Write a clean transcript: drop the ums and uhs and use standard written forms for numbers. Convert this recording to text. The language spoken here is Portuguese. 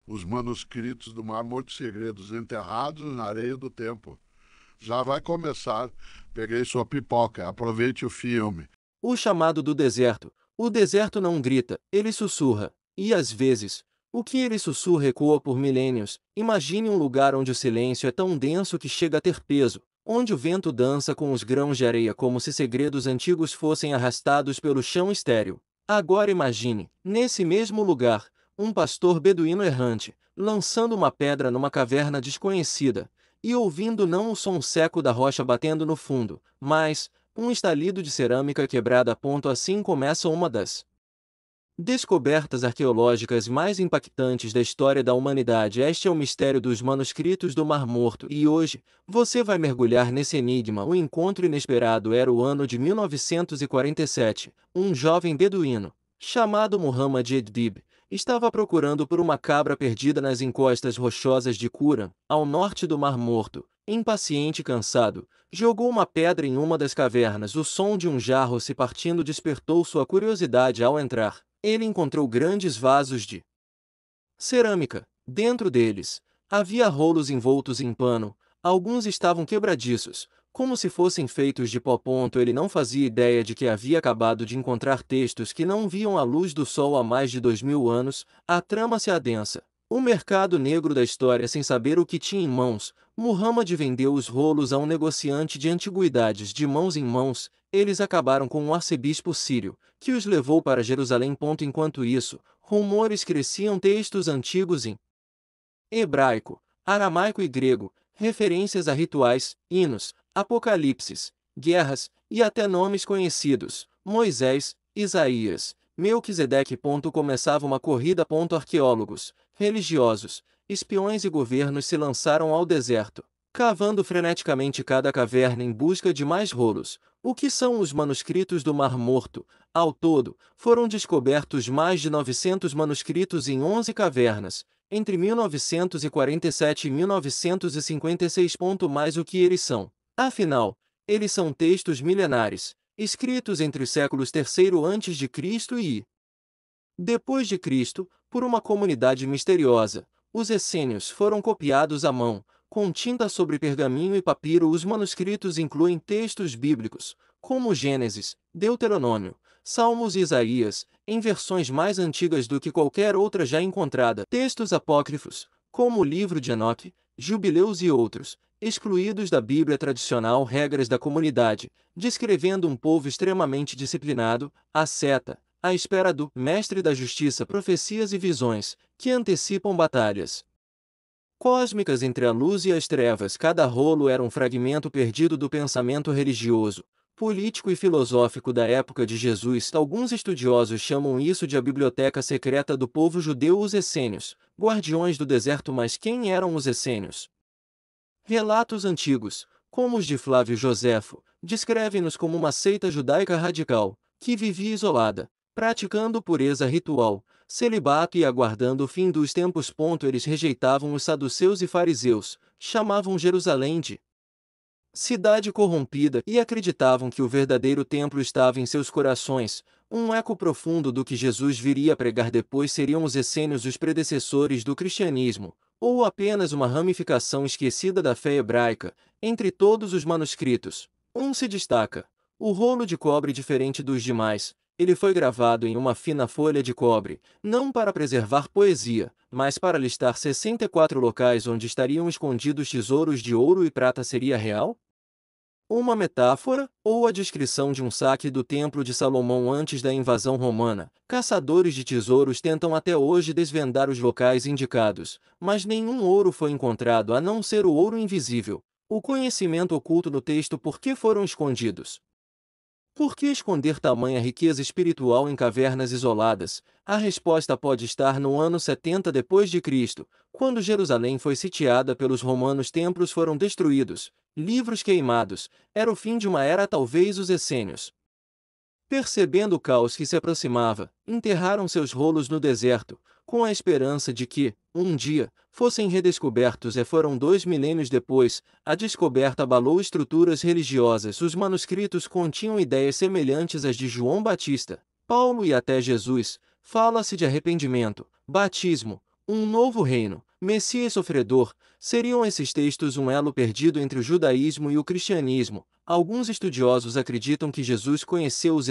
Os manuscritos do Mar Morto, segredos enterrados na areia do tempo. Já vai começar. Peguei sua pipoca. Aproveite o filme. O chamado do deserto. O deserto não grita, ele sussurra. E às vezes, o que ele sussurra ecoa por milênios. Imagine um lugar onde o silêncio é tão denso que chega a ter peso, onde o vento dança com os grãos de areia como se segredos antigos fossem arrastados pelo chão estéril. Agora imagine, nesse mesmo lugar, um pastor beduíno errante, lançando uma pedra numa caverna desconhecida, e ouvindo não o som seco da rocha batendo no fundo, mas um estalido de cerâmica quebrada. Assim começa uma das descobertas arqueológicas mais impactantes da história da humanidade. Este é o mistério dos manuscritos do Mar Morto, e hoje, você vai mergulhar nesse enigma. O encontro inesperado era o ano de 1947. Um jovem beduíno, chamado Muhammad Edib, estava procurando por uma cabra perdida nas encostas rochosas de Quran, ao norte do Mar Morto. Impaciente e cansado, jogou uma pedra em uma das cavernas. O som de um jarro se partindo despertou sua curiosidade. Ao entrar, ele encontrou grandes vasos de cerâmica. Dentro deles, havia rolos envoltos em pano, alguns estavam quebradiços, como se fossem feitos de pó. Ele não fazia ideia de que havia acabado de encontrar textos que não viam a luz do sol há mais de 2000 anos. A trama se adensa. O mercado negro da história. Sem saber o que tinha em mãos, Muhammad vendeu os rolos a um negociante de antiguidades. De mãos em mãos, eles acabaram com um arcebispo sírio, que os levou para Jerusalém. Enquanto isso, rumores cresciam. Textos antigos em hebraico, aramaico e grego, referências a rituais, hinos, apocalipses, guerras, e até nomes conhecidos: Moisés, Isaías, Melquisedeque. Começava uma corrida. Arqueólogos, religiosos, espiões e governos se lançaram ao deserto, cavando freneticamente cada caverna em busca de mais rolos. O que são os manuscritos do Mar Morto? Ao todo, foram descobertos mais de 900 manuscritos em 11 cavernas, entre 1947 e 1956. Mas o que eles são? Afinal, eles são textos milenares, escritos entre os séculos III a.C. e depois de Cristo, por uma comunidade misteriosa. Os essênios foram copiados à mão, com tinta sobre pergaminho e papiro. Os manuscritos incluem textos bíblicos, como Gênesis, Deuteronômio, Salmos e Isaías, em versões mais antigas do que qualquer outra já encontrada. Textos apócrifos, como o livro de Enoque, Jubileus e outros, excluídos da Bíblia tradicional. Regras da comunidade, descrevendo um povo extremamente disciplinado, asceta, à espera do mestre da justiça. Profecias e visões, que antecipam batalhas cósmicas entre a luz e as trevas. Cada rolo era um fragmento perdido do pensamento religioso, político e filosófico da época de Jesus. Alguns estudiosos chamam isso de a biblioteca secreta do povo judeu. Os essênios, guardiões do deserto. Mas quem eram os essênios? Relatos antigos, como os de Flávio Joséfo, descrevem-nos como uma seita judaica radical, que vivia isolada, praticando pureza ritual, celibato e aguardando o fim dos tempos. Eles rejeitavam os saduceus e fariseus, chamavam Jerusalém de cidade corrompida e acreditavam que o verdadeiro templo estava em seus corações. Um eco profundo do que Jesus viria a pregar depois. Seriam os essênios os predecessores do cristianismo, ou apenas uma ramificação esquecida da fé hebraica? Entre todos os manuscritos, um se destaca: o rolo de cobre. Diferente dos demais, ele foi gravado em uma fina folha de cobre, não para preservar poesia, mas para listar 64 locais onde estariam escondidos tesouros de ouro e prata. Seria real? Uma metáfora, ou a descrição de um saque do Templo de Salomão antes da invasão romana? Caçadores de tesouros tentam até hoje desvendar os locais indicados, mas nenhum ouro foi encontrado a não ser o ouro invisível, o conhecimento oculto no texto. Por que foram escondidos? Por que esconder tamanha riqueza espiritual em cavernas isoladas? A resposta pode estar no ano 70 depois de Cristo, quando Jerusalém foi sitiada pelos romanos. Templos foram destruídos, livros queimados. Era o fim de uma era. Talvez os essênios, percebendo o caos que se aproximava, enterraram seus rolos no deserto, com a esperança de que, um dia, fossem redescobertos. Foram 2 milênios depois, a descoberta abalou estruturas religiosas. Os manuscritos continham ideias semelhantes às de João Batista, Paulo e até Jesus. Fala-se de arrependimento, batismo, Um novo reino, Messias sofredor, seriam esses textos um elo perdido entre o judaísmo e o cristianismo. Alguns estudiosos acreditam que Jesus conheceu os